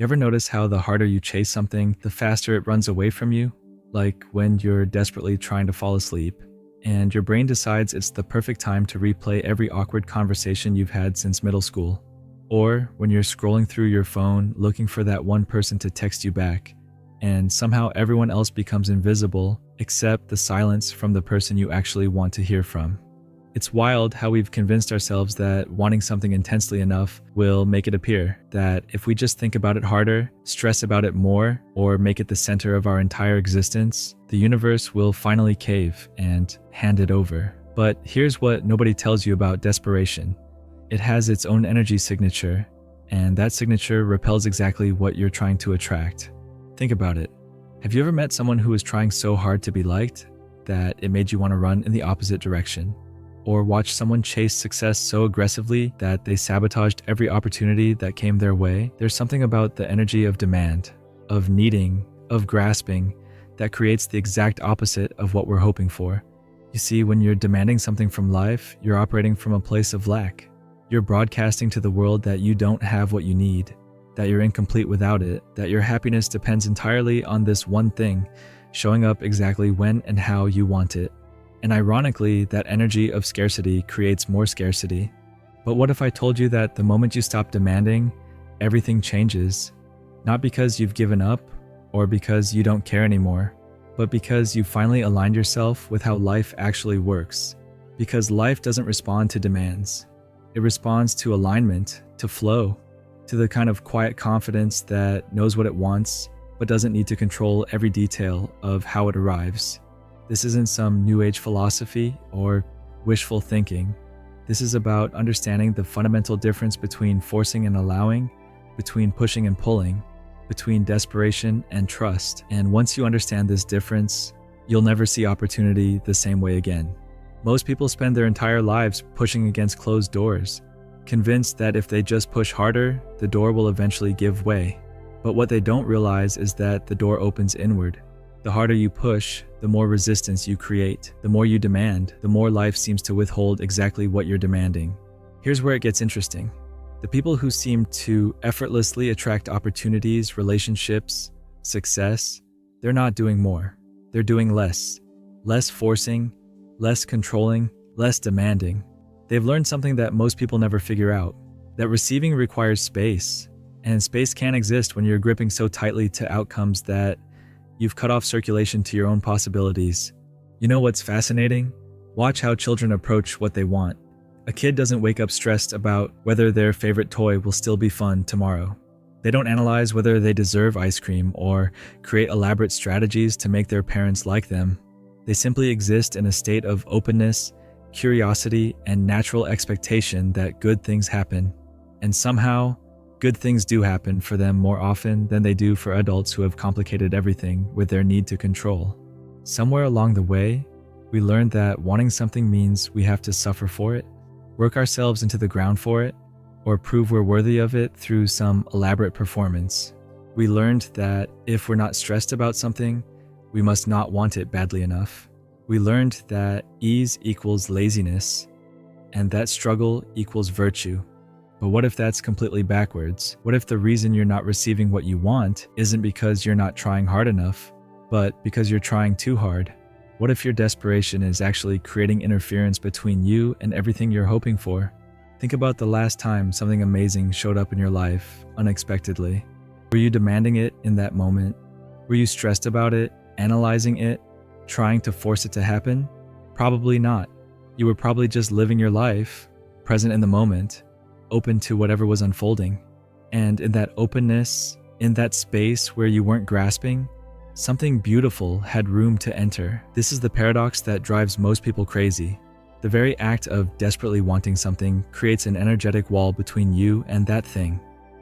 You ever notice how the harder you chase something, the faster it runs away from you? Like when you're desperately trying to fall asleep, and your brain decides it's the perfect time to replay every awkward conversation you've had since middle school. Or when you're scrolling through your phone looking for that one person to text you back, and somehow everyone else becomes invisible except the silence from the person you actually want to hear from. It's wild how we've convinced ourselves that wanting something intensely enough will make it appear, that if we just think about it harder, stress about it more, or make it the center of our entire existence, the universe will finally cave and hand it over. But here's what nobody tells you about desperation. It has its own energy signature, and that signature repels exactly what you're trying to attract. Think about it. Have you ever met someone who was trying so hard to be liked that it made you want to run in the opposite direction? Or watch someone chase success so aggressively that they sabotaged every opportunity that came their way? There's something about the energy of demand, of needing, of grasping, that creates the exact opposite of what we're hoping for. You see, when you're demanding something from life, you're operating from a place of lack. You're broadcasting to the world that you don't have what you need, that you're incomplete without it, that your happiness depends entirely on this one thing, showing up exactly when and how you want it. And ironically, that energy of scarcity creates more scarcity. But what if I told you that the moment you stop demanding, everything changes? Not because you've given up or because you don't care anymore, but because you finally aligned yourself with how life actually works. Because life doesn't respond to demands. It responds to alignment, to flow, to the kind of quiet confidence that knows what it wants, but doesn't need to control every detail of how it arrives. This isn't some new age philosophy or wishful thinking. This is about understanding the fundamental difference between forcing and allowing, between pushing and pulling, between desperation and trust. And once you understand this difference, you'll never see opportunity the same way again. Most people spend their entire lives pushing against closed doors, convinced that if they just push harder, the door will eventually give way. But what they don't realize is that the door opens inward. The harder you push, the more resistance you create. The more you demand, the more life seems to withhold exactly what you're demanding. Here's where it gets interesting. The people who seem to effortlessly attract opportunities, relationships, success, they're not doing more. They're doing less. Less forcing, less controlling, less demanding. They've learned something that most people never figure out, that receiving requires space, and space can't exist when you're gripping so tightly to outcomes that you've cut off circulation to your own possibilities. You know what's fascinating? Watch how children approach what they want. A kid doesn't wake up stressed about whether their favorite toy will still be fun tomorrow. They don't analyze whether they deserve ice cream or create elaborate strategies to make their parents like them. They simply exist in a state of openness, curiosity, and natural expectation that good things happen. And somehow, good things do happen for them more often than they do for adults who have complicated everything with their need to control. Somewhere along the way, we learned that wanting something means we have to suffer for it, work ourselves into the ground for it, or prove we're worthy of it through some elaborate performance. We learned that if we're not stressed about something, we must not want it badly enough. We learned that ease equals laziness, and that struggle equals virtue. But what if that's completely backwards? What if the reason you're not receiving what you want isn't because you're not trying hard enough, but because you're trying too hard? What if your desperation is actually creating interference between you and everything you're hoping for? Think about the last time something amazing showed up in your life unexpectedly. Were you demanding it in that moment? Were you stressed about it, analyzing it, trying to force it to happen? Probably not. You were probably just living your life, present in the moment, open to whatever was unfolding. And in that openness, in that space where you weren't grasping, something beautiful had room to enter. This is the paradox that drives most people crazy. The very act of desperately wanting something creates an energetic wall between you and that thing.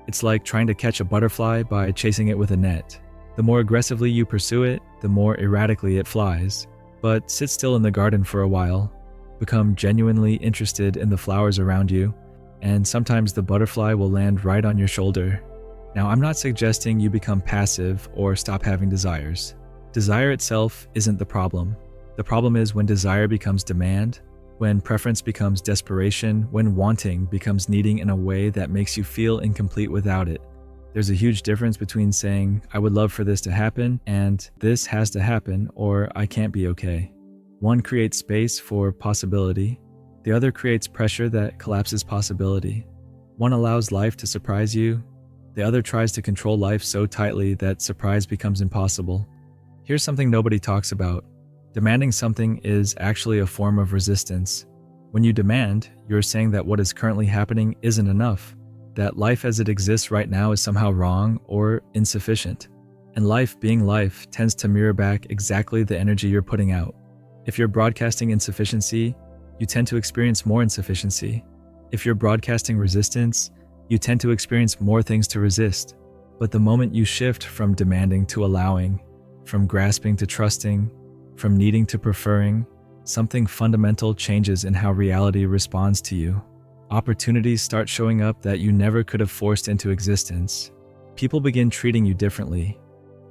It's like trying to catch a butterfly by chasing it with a net. The more aggressively you pursue it, the more erratically it flies. But sit still in the garden for a while, become genuinely interested in the flowers around you, and sometimes the butterfly will land right on your shoulder. Now, I'm not suggesting you become passive or stop having desires. Desire itself isn't the problem. The problem is when desire becomes demand, when preference becomes desperation, when wanting becomes needing in a way that makes you feel incomplete without it. There's a huge difference between saying, I would love for this to happen, and this has to happen, or I can't be okay. One creates space for possibility. The other creates pressure that collapses possibility. One allows life to surprise you. The other tries to control life so tightly that surprise becomes impossible. Here's something nobody talks about. Demanding something is actually a form of resistance. When you demand, you're saying that what is currently happening isn't enough, that life as it exists right now is somehow wrong or insufficient. And life, being life, tends to mirror back exactly the energy you're putting out. If you're broadcasting insufficiency, you tend to experience more insufficiency. If you're broadcasting resistance, you tend to experience more things to resist. But the moment you shift from demanding to allowing, from grasping to trusting, from needing to preferring, something fundamental changes in how reality responds to you. Opportunities start showing up that you never could have forced into existence. People begin treating you differently.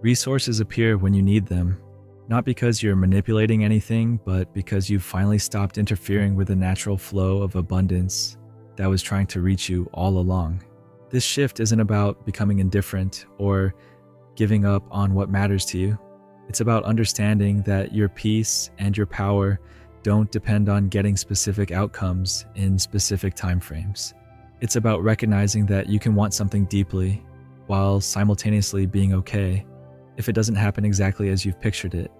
Resources appear when you need them, not because you're manipulating anything, but because you've finally stopped interfering with the natural flow of abundance that was trying to reach you all along. This shift isn't about becoming indifferent or giving up on what matters to you. It's about understanding that your peace and your power don't depend on getting specific outcomes in specific timeframes. It's about recognizing that you can want something deeply while simultaneously being okay if it doesn't happen exactly as you've pictured it.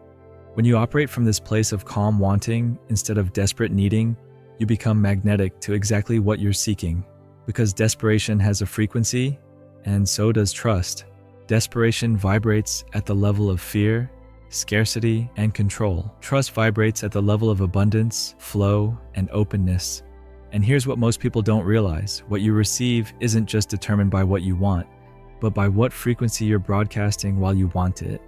When you operate from this place of calm wanting instead of desperate needing, you become magnetic to exactly what you're seeking, because desperation has a frequency, and so does trust. Desperation vibrates at the level of fear, scarcity, and control. Trust vibrates at the level of abundance, flow, and openness. And here's what most people don't realize. What you receive isn't just determined by what you want, but by what frequency you're broadcasting while you want it.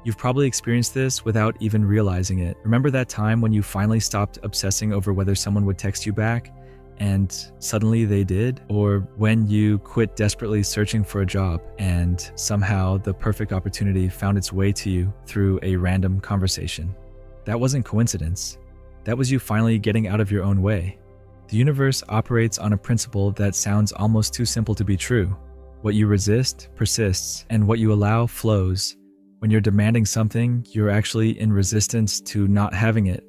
You've probably experienced this without even realizing it. Remember that time when you finally stopped obsessing over whether someone would text you back, and suddenly they did? Or when you quit desperately searching for a job, and somehow the perfect opportunity found its way to you through a random conversation? That wasn't coincidence. That was you finally getting out of your own way. The universe operates on a principle that sounds almost too simple to be true. What you resist persists, and what you allow flows. When you're demanding something, you're actually in resistance to not having it.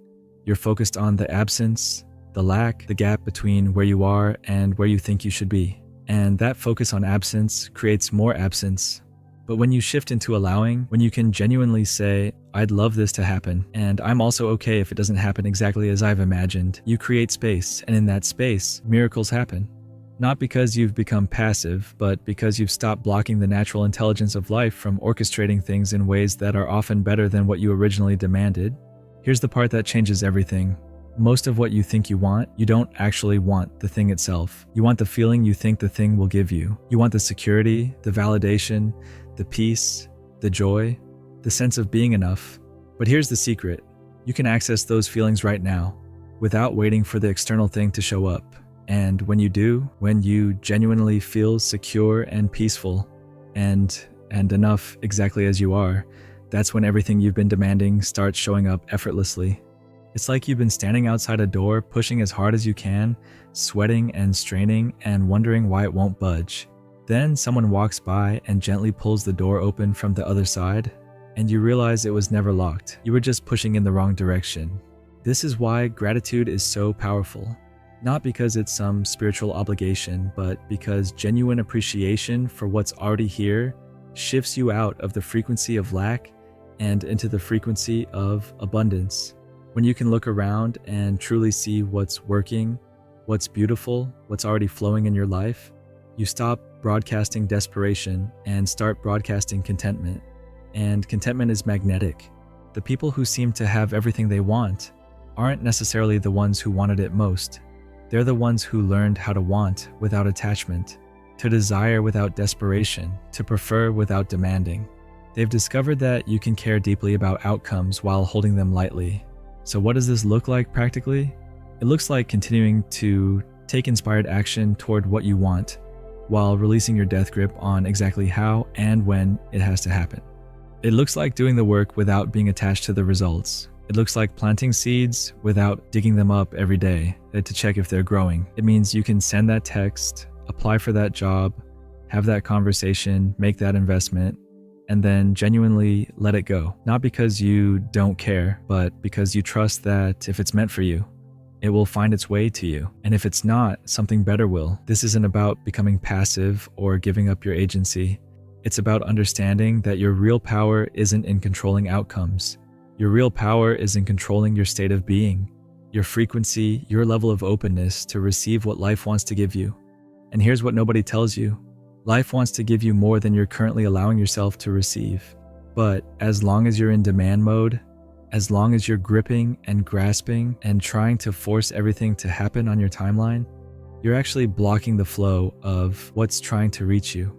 You're focused on the absence, the lack, the gap between where you are and where you think you should be. And that focus on absence creates more absence. But when you shift into allowing, when you can genuinely say, I'd love this to happen, and I'm also okay if it doesn't happen exactly as I've imagined, you create space, and in that space, miracles happen. Not because you've become passive, but because you've stopped blocking the natural intelligence of life from orchestrating things in ways that are often better than what you originally demanded. Here's the part that changes everything. Most of what you think you want, you don't actually want the thing itself. You want the feeling you think the thing will give you. You want the security, the validation, the peace, the joy, the sense of being enough. But here's the secret. You can access those feelings right now, without waiting for the external thing to show up. And when you do, when you genuinely feel secure and peaceful and enough exactly as you are, that's when everything you've been demanding starts showing up effortlessly. It's like you've been standing outside a door, pushing as hard as you can, sweating and straining and wondering why it won't budge. Then someone walks by and gently pulls the door open from the other side, and you realize it was never locked. You were just pushing in the wrong direction. This is why gratitude is so powerful. Not because it's some spiritual obligation, but because genuine appreciation for what's already here shifts you out of the frequency of lack and into the frequency of abundance. When you can look around and truly see what's working, what's beautiful, what's already flowing in your life, you stop broadcasting desperation and start broadcasting contentment. And contentment is magnetic. The people who seem to have everything they want aren't necessarily the ones who wanted it most. They're the ones who learned how to want without attachment, to desire without desperation, to prefer without demanding. They've discovered that you can care deeply about outcomes while holding them lightly. So what does this look like practically? It looks like continuing to take inspired action toward what you want, while releasing your death grip on exactly how and when it has to happen. It looks like doing the work without being attached to the results. It looks like planting seeds without digging them up every day to check if they're growing. It means you can send that text, apply for that job, Have that conversation, make that investment, and then genuinely let it go. Not because you don't care, but because you trust that if it's meant for you, it will find its way to you. And if it's not, something better will. This isn't about becoming passive or giving up your agency. It's about understanding that your real power isn't in controlling outcomes. Your real power is in controlling your state of being, your frequency, your level of openness to receive what life wants to give you. And here's what nobody tells you. Life wants to give you more than you're currently allowing yourself to receive. But as long as you're in demand mode, as long as you're gripping and grasping and trying to force everything to happen on your timeline, you're actually blocking the flow of what's trying to reach you.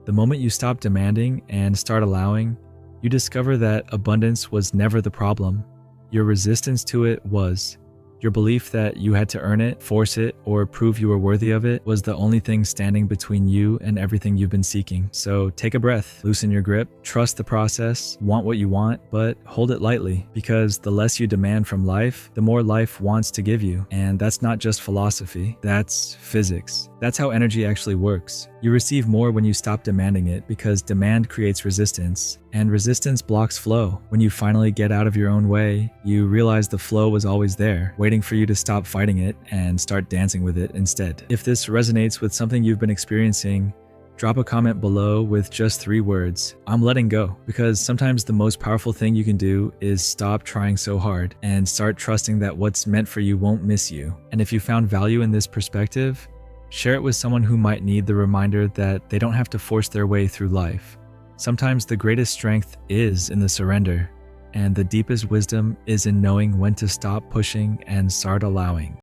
The moment you stop demanding and start allowing, you discover that abundance was never the problem. Your resistance to it was. Your belief that you had to earn it, force it, or prove you were worthy of it was the only thing standing between you and everything you've been seeking. So take a breath, loosen your grip, trust the process, want what you want, but hold it lightly, because the less you demand from life, the more life wants to give you. And that's not just philosophy, that's physics. That's how energy actually works. You receive more when you stop demanding it, because demand creates resistance, and resistance blocks flow. When you finally get out of your own way, you realize the flow was always there, waiting for you to stop fighting it and start dancing with it instead. If this resonates with something you've been experiencing, drop a comment below with just 3 words, "I'm letting go," because sometimes the most powerful thing you can do is stop trying so hard and start trusting that what's meant for you won't miss you. And if you found value in this perspective, share it with someone who might need the reminder that they don't have to force their way through life. Sometimes the greatest strength is in the surrender, and the deepest wisdom is in knowing when to stop pushing and start allowing.